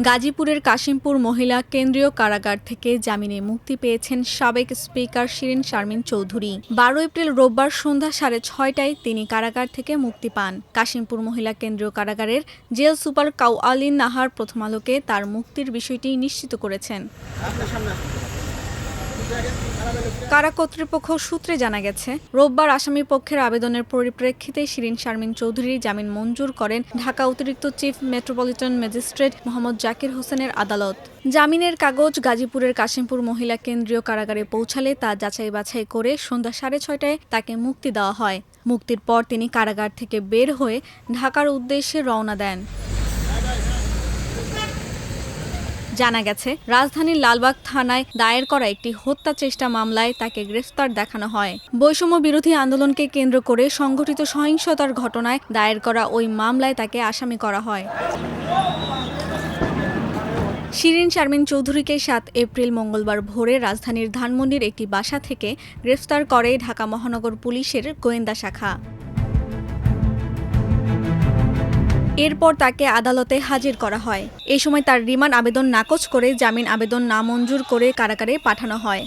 গাজীপুরের কাশিমপুর মহিলা কেন্দ্রীয় কারাগার থেকে জামিনে মুক্তি পেয়েছেন সাবেক স্পিকার শিরিন শারমিন চৌধুরী। ১২ এপ্রিল রোববার সন্ধ্যা ৬:৩০টায় তিনি কারাগার থেকে মুক্তি পান। কাশিমপুর মহিলা কেন্দ্রীয় কারাগারের জেল সুপার কাউয়ালিন নাহার প্রথম আলোকে তার মুক্তির বিষয়টি নিশ্চিত করেছেন। কারা কর্তৃপক্ষ সূত্রে জানা গেছে, রোববার আসামি পক্ষের আবেদনের পরিপ্রেক্ষিতে শিরিন শারমিন চৌধুরীর জামিন মঞ্জুর করেন ঢাকা অতিরিক্ত chief metropolitan magistrate Mohammad Zakir হোসেনের আদালত। জামিনের কাগজ গাজীপুরের কাশিমপুর মহিলা কেন্দ্রীয় কারাগারে পৌঁছালে তা যাচাই বাছাই করে সন্ধ্যা ৬:৩০টায় তাকে মুক্তি দেওয়া হয়। মুক্তির পর তিনি কারাগার থেকে বের হয়ে ঢাকার উদ্দেশ্যে রওনা দেন। জানা গেছে, রাজধানীর লালবাগ থানায় দায়ের করা একটি হত্যা চেষ্টা মামলায় তাকে গ্রেফতার দেখানো হয়। বৈষম্য বিরোধী আন্দোলনকে কেন্দ্র করে সংঘটিত সহিংসতার ঘটনায় দায়ের করা ওই মামলায় তাকে আসামি করা হয়। শিরিন শারমিন চৌধুরীকে ৭ এপ্রিল মঙ্গলবার ভোরে রাজধানীর ধানমন্ডির একটি বাসা থেকে গ্রেফতার করে ঢাকা মহানগর পুলিশের গোয়েন্দা শাখা। এরপর তাকে আদালতে হাজির করা হয়। এ সময় তার রিমান্ড আবেদন নাকচ করে জামিন আবেদন নামঞ্জুর করে কারাগারে পাঠানো হয়।